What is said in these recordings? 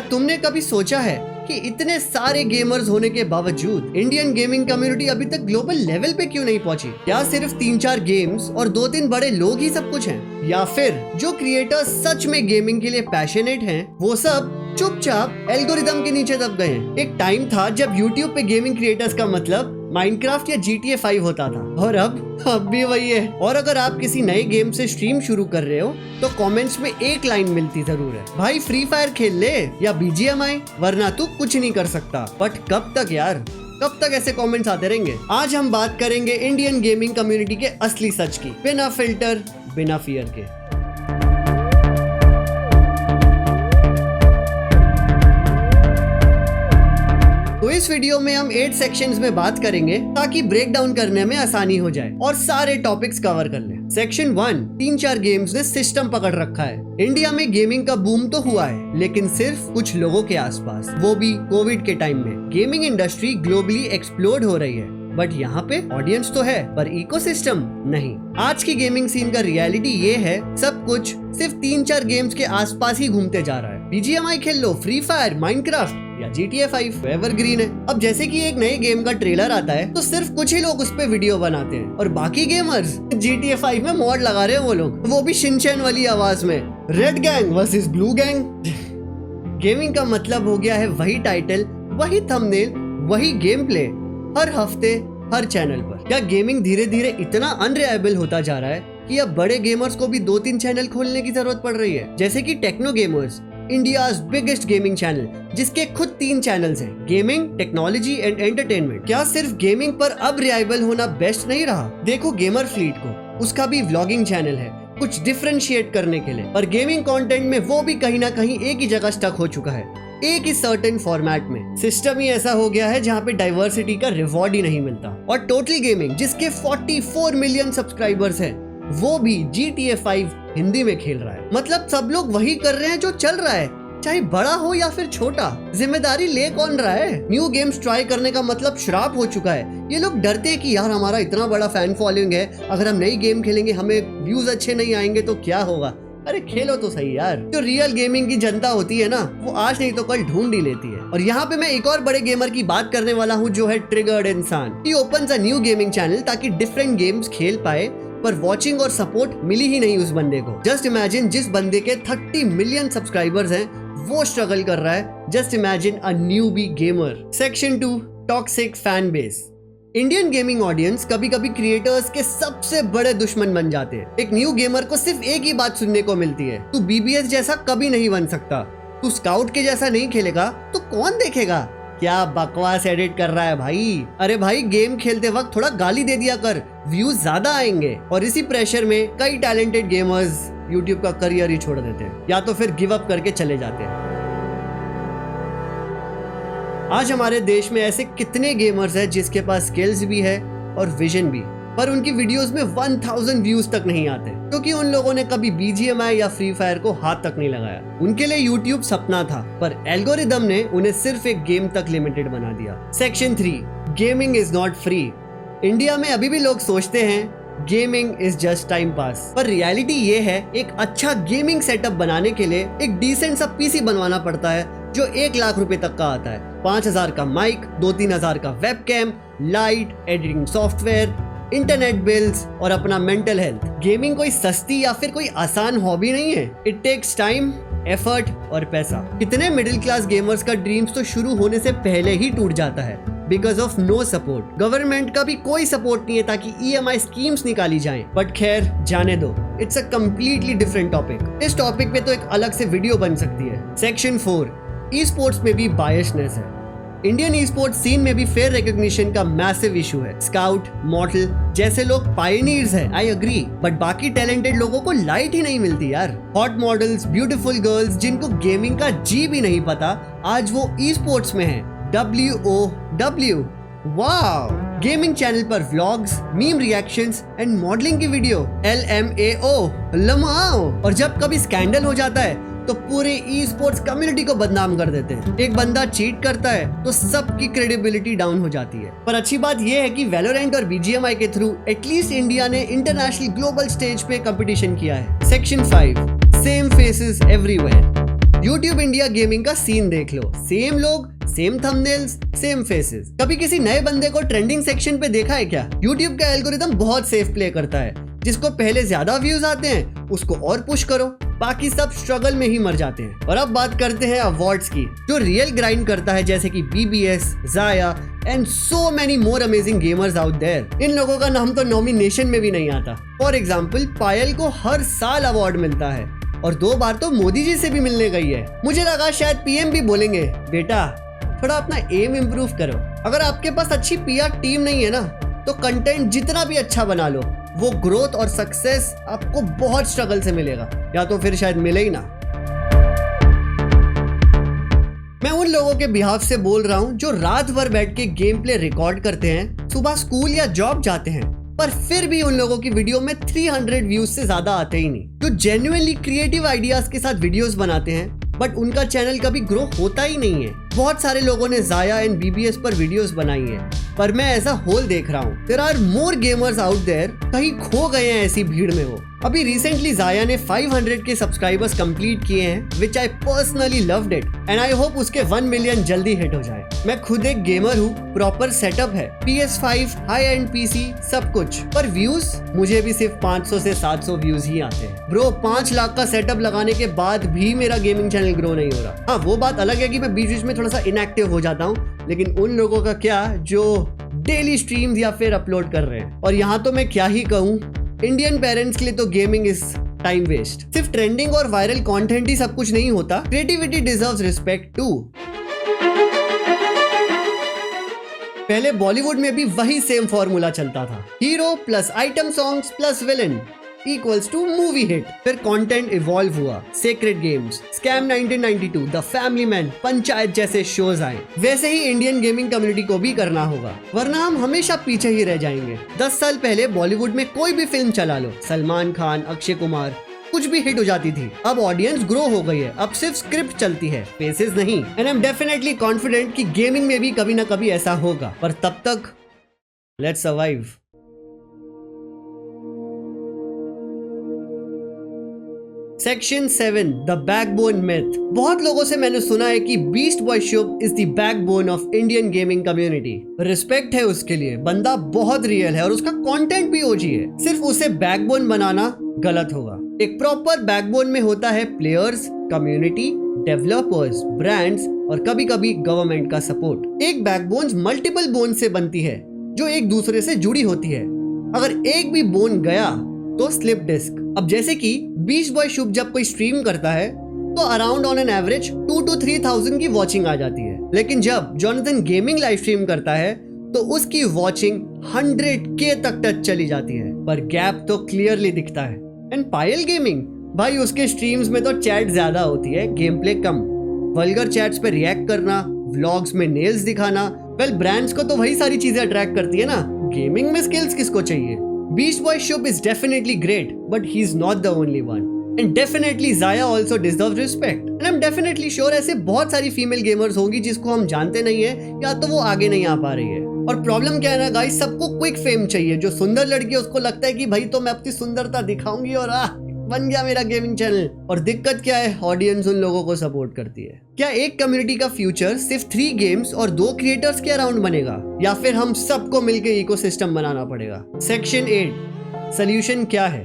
तुमने कभी सोचा है कि इतने सारे गेमर्स होने के बावजूद इंडियन गेमिंग कम्युनिटी अभी तक ग्लोबल लेवल पे क्यों नहीं पहुंची? क्या सिर्फ 3-4 गेम्स और 2-3 बड़े लोग ही सब कुछ हैं? या फिर जो क्रिएटर्स सच में गेमिंग के लिए पैशनेट हैं, वो सब चुपचाप एल्गोरिदम के नीचे दब गए हैं? एक टाइम था जब YouTube पे गेमिंग क्रिएटर्स का मतलब माइनक्राफ्ट या GTA 5 होता था, और अब भी वही है। और अगर आप किसी नए गेम से स्ट्रीम शुरू कर रहे हो तो कमेंट्स में एक लाइन मिलती जरूर है, भाई फ्री फायर खेल ले या BGMI, वरना तू कुछ नहीं कर सकता। बट कब तक यार, कब तक ऐसे कमेंट्स आते रहेंगे? आज हम बात करेंगे इंडियन गेमिंग कम्युनिटी के असली सच की, बिना फिल्टर, बिना फियर के। तो इस वीडियो में हम 8 सेक्शंस में बात करेंगे ताकि ब्रेक डाउन करने में आसानी हो जाए और सारे टॉपिक्स कवर कर लें। सेक्शन 1, 3-4 गेम्स ने सिस्टम पकड़ रखा है। इंडिया में गेमिंग का बूम तो हुआ है, लेकिन सिर्फ कुछ लोगों के आसपास, वो भी कोविड के टाइम में। गेमिंग इंडस्ट्री ग्लोबली एक्सप्लोड हो रही है, बट यहाँ पे ऑडियंस तो है पर इकोसिस्टम नहीं। आज की गेमिंग सीन का रियलिटी ये है, सब कुछ सिर्फ 3-4 गेम्स के आसपास ही घूमते जा रहा है। BGMI खेल लो, फ्री फायर, माइनक्राफ्ट या GTA 5 एवरग्रीन है। अब जैसे कि एक नए गेम का ट्रेलर आता है तो सिर्फ कुछ ही लोग उस पे वीडियो बनाते हैं और बाकी गेमर्स GTA 5 में मॉड लगा रहे हैं वो लोग, वो भी शिनचैन वाली आवाज में, red gang versus blue gang. Gaming का मतलब हो गया है वही टाइटल, वही थंबनेल, वही गेम प्ले, हर हफ्ते हर चैनल पर। क्या गेमिंग धीरे धीरे इतना अनरिलायबल होता जा रहा है कि अब बड़े गेमर्स को भी 2-3 चैनल खोलने की जरूरत पड़ रही है? जैसे कि techno gamers, India's biggest gaming channel, जिसके खुद 3 चैनल्स हैं, गेमिंग, टेक्नोलॉजी एंड एंटरटेनमेंट। क्या सिर्फ गेमिंग पर अब रिलायबल होना बेस्ट नहीं रहा? देखो गेमर फ्लीट को, उसका भी व्लॉगिंग चैनल है कुछ डिफरेंशिएट करने के लिए, पर गेमिंग कंटेंट में वो भी कहीं ना कहीं एक ही जगह स्टक हो चुका है, एक ही सर्टेन फॉर्मेट में। सिस्टम ही ऐसा हो गया है जहाँ पे डाइवर्सिटी का रिवॉर्ड ही नहीं मिलता। और टोटल गेमिंग, जिसके 44 मिलियन सब्सक्राइबर्स हैं, वो भी GTA 5 हिंदी में खेल रहा है। मतलब सब लोग वही कर रहे हैं जो चल रहा है, चाहे बड़ा हो या फिर छोटा। जिम्मेदारी ले कौन रहा है? न्यू गेम्स ट्राई करने का मतलब श्राप हो चुका है। ये लोग डरते हैं कि यार हमारा इतना बड़ा फैन फॉलोइंग है, अगर हम नई गेम खेलेंगे हमें व्यूज अच्छे नहीं आएंगे तो क्या होगा? अरे खेलो तो सही यार। जो रियल गेमिंग की जनता होती है ना, वो आज नहीं तो कल ढूंढ ही लेती है। और यहाँ पे मैं एक और बड़े गेमर की बात करने वाला हूँ, जो है ट्रिगर्ड इंसान। He opens a new gaming channel ताकि डिफरेंट गेम्स खेल पाए, पर वॉचिंग और सपोर्ट मिली ही नहीं उस बंदे को। जस्ट इमेजिन, जिस बंदे के 30 मिलियन सब्सक्राइबर्स हैं, वो स्ट्रगल कर रहा है। Just imagine a newbie gamer. Section 2, toxic fan base. Indian gaming audience कभी कभी क्रिएटर्स के सबसे बड़े दुश्मन बन जाते हैं। एक न्यू गेमर को सिर्फ एक ही बात सुनने को मिलती है, तू BBS जैसा कभी नहीं बन सकता, तू स्काउट के जैसा नहीं खेलेगा तो कौन देखेगा? क्या बकवास एडिट कर रहा है भाई? अरे भाई, गेम खेलते वक्त थोड़ा गाली दे दिया कर, व्यूज ज्यादा आएंगे। और इसी प्रेशर में कई टैलेंटेड गेमर्स YouTube का करियर ही छोड़ देते हैं, या तो फिर गिव अप करके चले जाते हैं। आज हमारे देश में ऐसे कितने गेमर्स हैं जिसके पास स्किल्स भी है और विजन भी, पर उनकी वीडियोस में 1000 व्यूज तक नहीं आते, क्योंकि उन लोगों ने कभी BGMI या फ्री फायर को हाथ तक नहीं लगाया। उनके लिए YouTube सपना था, पर एल्गोरिदम ने उन्हें सिर्फ एक गेम तक लिमिटेड बना दिया। Section 3, gaming is not free. India में अभी भी लोग सोचते हैं gaming is just time pass, पर रियलिटी ये है, एक अच्छा गेमिंग सेटअप बनाने के लिए एक डिसेंट सा PC बनवाना पड़ता है जो 1 लाख रुपए तक का आता है। 5000 का माइक, 2-3 हजार का webcam, light, editing software, internet bills और अपना मेंटल हेल्थ। गेमिंग कोई सस्ती या फिर कोई आसान हॉबी नहीं है। इट टेक्स टाइम, एफर्ट और पैसा। कितने मिडिल क्लास गेमर्स का ड्रीम्स तो शुरू होने से पहले ही टूट जाता है because of no support. Government का भी कोई सपोर्ट नहीं है ताकि EMI स्कीम्स निकाली जाएं। बट खैर, जाने दो, it's a completely different topic. इस टॉपिक पे तो एक अलग से वीडियो बन सकती है। सेक्शन 4, ई स्पोर्ट्स में भी बायसनेस है। इंडियन ई स्पोर्ट्स सीन में भी फेयर रिकॉग्निशन का मैसिव इशू है। स्काउट, मॉडल जैसे लोग पायनियर्स हैं, आई एग्री, बट बाकी टैलेंटेड लोगों को लाइट ही नहीं मिलती यार। हॉट मॉडल्स, ब्यूटीफुल गर्ल्स जिनको गेमिंग का जी भी नहीं पता, आज वो ई स्पोर्ट्स में हैं। WOW, वाव। गेमिंग चैनल पर vlogs, meme reactions and modelling की वीडियो। LMAO, लमाओ। और जब कभी स्कैंडल हो जाता है तो पूरे ई स्पोर्ट्स कम्युनिटी को बदनाम कर देते हैं। एक बंदा चीट करता है तो सबकी क्रेडिबिलिटी डाउन हो जाती है। पर अच्छी बात यह है कि वैलोरेंट और BGMI के थ्रू एटलीस्ट इंडिया ने इंटरनेशनल ग्लोबल स्टेज पे कंपटीशन किया है। Section 5, same faces everywhere. YouTube India gaming का सीन देख लो, सेम लोग, सेम थंबनेल्स, सेम फेसेस। कभी किसी नए बंदे को ट्रेंडिंग सेक्शन पे देखा है क्या? YouTube का एल्गोरिदम बहुत सेफ प्ले करता है, जिसको पहले ज्यादा व्यूज आते हैं उसको और पुश करो, बाकी सब स्ट्रगल में ही मर जाते हैं। और अब बात करते हैं अवार्ड्स की, जो रियल ग्राइंड करता है, जैसे कि BBS, जाया and so many more amazing gamers out there. इन लोगों का नाम तो नॉमिनेशन में भी नहीं आता। फॉर एग्जाम्पल, पायल को हर साल अवार्ड मिलता है और 2 बार तो मोदी जी से भी मिलने गई है। मुझे लगा शायद PM भी बोलेंगे, बेटा थोड़ा अपना एम इम्प्रूव करो। अगर आपके पास अच्छी PR टीम नहीं है ना, तो कंटेंट जितना भी अच्छा बना लो, वो ग्रोथ और सक्सेस आपको बहुत स्ट्रगल से मिलेगा, या तो फिर शायद मिले ही ना। मैं उन लोगों के बिहाफ से बोल रहा हूं जो रात भर बैठ के गेम प्ले रिकॉर्ड करते हैं, सुबह स्कूल या जॉब जाते हैं, पर फिर भी उन लोगों की वीडियो में 300 व्यूज से ज्यादा आते ही नहीं। जो जेन्युइनली क्रिएटिव आइडियाज के साथ वीडियोस बनाते हैं, बट उनका चैनल कभी ग्रो होता ही नहीं है। बहुत सारे लोगों ने जाया एंड BBS पर वीडियोस बनाई है, पर मैं ऐसा होल देख रहा हूँ। There are more gamers out there, कहीं खो गए हैं ऐसी भीड़ में वो। अभी रिसेंटली जाया ने 500 के सब्सक्राइबर्स कंप्लीट किए हैं, which I personally loved it and I hope उसके 1 मिलियन जल्दी हिट हो जाए। मैं खुद एक गेमर हूँ, प्रॉपर सेटअप है, PS5, हाई एंड PC, सब कुछ, पर व्यूज मुझे भी सिर्फ 500 से 700 व्यूज ही आते हैं। ब्रो, 5 लाख का सेटअप लगाने के बाद भी मेरा गेमिंग चैनल ग्रो नहीं हो रहा। हाँ, वो बात अलग है कि मैं बीच बीच में थोड़ा सा इनएक्टिव हो जाता हूँ, लेकिन उन लोगों का क्या जो डेली स्ट्रीम्स या फिर अपलोड कर रहे हैं। और यहाँ तो मैं क्या ही कहूँ, इंडियन पेरेंट्स के लिए तो गेमिंग इज टाइम वेस्ट। सिर्फ ट्रेंडिंग और वायरल कंटेंट ही सब कुछ नहीं होता, क्रिएटिविटी डिजर्व्स रिस्पेक्ट टू। पहले बॉलीवुड में भी वही सेम फॉर्मूला चलता था, hero plus item songs plus villain equals to movie hit. फिर कंटेंट इवॉल्व हुआ, sacred games, scam 1992, the family man, Panchayat जैसे शोज आए। वैसे ही इंडियन गेमिंग कम्युनिटी को भी करना होगा, वरना हम हमेशा पीछे ही रह जाएंगे। 10 साल पहले बॉलीवुड में कोई भी फिल्म चला लो, सलमान खान, अक्षय कुमार, कुछ भी हिट हो जाती थी। अब ऑडियंस ग्रो हो गई है, अब सिर्फ स्क्रिप्ट चलती है, फेसेस नहीं। And I am definitely confident कि गेमिंग में भी कभी ना कभी ऐसा होगा, पर तब तक let's survive. Section 7, the backbone myth. बहुत लोगों से मैंने सुना है कि beast boy Shubh is the backbone of Indian gaming community. Respect है उसके लिए, बंदा बहुत रियल है और उसका कंटेंट भी ओजी है। सिर्फ उसे बैकबोन बनाना गलत होगा। एक प्रॉपर बैकबोन में होता है प्लेयर्स, कम्युनिटी, डेवलपर्स, ब्रांड्स और कभी कभी गवर्नमेंट का सपोर्ट। एक बैकबोन मल्टीपल बोन से बनती है जो एक दूसरे से जुड़ी होती है। अगर एक भी बोन गया तो स्लिप डिस्क। अब जैसे कि बीस्ट बॉय शुभ जब कोई स्ट्रीम करता है तो around on an average 2 to 3,000 की वॉचिंग आ जाती है, लेकिन जब जॉनथन गेमिंग लाइव स्ट्रीम करता है तो उसकी वॉचिंग 100K तक टच चली जाती है, पर गैप तो क्लियरली दिखता है। एंड पायल गेमिंग, भाई उसके स्ट्रीम्स में तो चैट ज्यादा होती है, गेम प्ले कम। वल्गर चैट्स पे रिएक्ट करना, व्लॉग्स में नेल्स दिखाना, वेल ब्रांड्स को तो वही सारी चीजें अट्रैक्ट करती है ना, गेमिंग में स्किल्स किसको चाहिए। Beast Boy Shub is definitely great, but he's not the only one. And definitely Zaya also deserves respect. And I'm definitely sure ऐसे बहुत सारी फीमेल गेमर्स होंगी जिसको हम जानते नहीं है, या तो वो आगे नहीं आ पा रही है। और प्रॉब्लम क्या है ना गाइस, सबको क्विक फेम चाहिए। जो सुंदर लड़की है उसको लगता है कि भाई तो मैं अपनी सुंदरता दिखाऊंगी और बन गया मेरा गेमिंग चैनल। और दिक्कत क्या है, ऑडियंस उन लोगों को सपोर्ट करती है। क्या एक कम्युनिटी का फ्यूचर सिर्फ 3 गेम्स और 2 क्रिएटर्स के अराउंड बनेगा, या फिर हम सबको मिलकर इकोसिस्टम बनाना पड़ेगा? सेक्शन 8, सॉल्यूशन क्या है?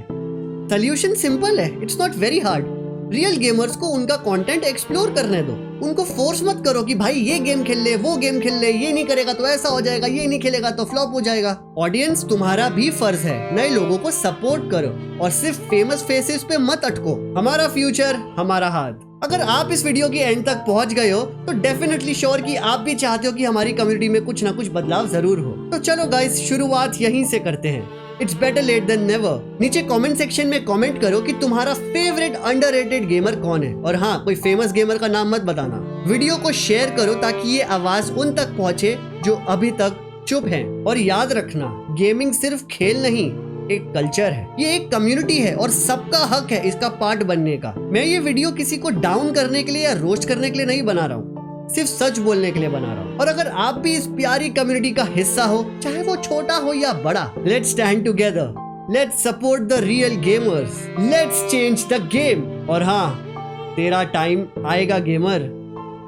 सॉल्यूशन सिंपल है, it's not very hard. Real gamers को उनका कंटेंट एक्सप्लोर करने दो, उनको फोर्स मत करो कि भाई ये गेम खेल ले, वो गेम खेल ले, ये नहीं करेगा तो ऐसा हो जाएगा, ये नहीं खेलेगा तो फ्लॉप हो जाएगा। ऑडियंस तुम्हारा भी फर्ज है, नए लोगों को सपोर्ट करो और सिर्फ फेमस फेसेस पे मत अटको। हमारा फ्यूचर हमारा हाथ। अगर आप इस वीडियो की एंड तक पहुंच गए हो तो डेफिनेटली श्योर कि आप भी चाहते हो कि हमारी कम्युनिटी में कुछ ना कुछ बदलाव जरूर हो। तो चलो गाइस, शुरुआत यहीं से करते हैं। It's better late than never. नीचे कमेंट सेक्शन में कमेंट करो कि तुम्हारा फेवरेट अंडररेटेड गेमर कौन है, और हाँ, कोई फेमस गेमर का नाम मत बताना। वीडियो को शेयर करो ताकि ये आवाज उन तक पहुंचे जो अभी तक चुप हैं। और याद रखना, गेमिंग सिर्फ खेल नहीं, एक कल्चर है, ये एक कम्युनिटी है और सबका हक है इसका पार्ट बनने का। मैं ये वीडियो किसी को डाउन करने के लिए या रोस्ट करने के लिए नहीं बना रहा हूँ, सिर्फ सच बोलने के लिए बना रहा हूँ। और अगर आप भी इस प्यारी कम्युनिटी का हिस्सा हो, चाहे वो छोटा हो या बड़ा, let's stand together, let's support the real gamers, let's change the game. और हाँ, तेरा टाइम आएगा गेमर,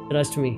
ट्रस्ट मी।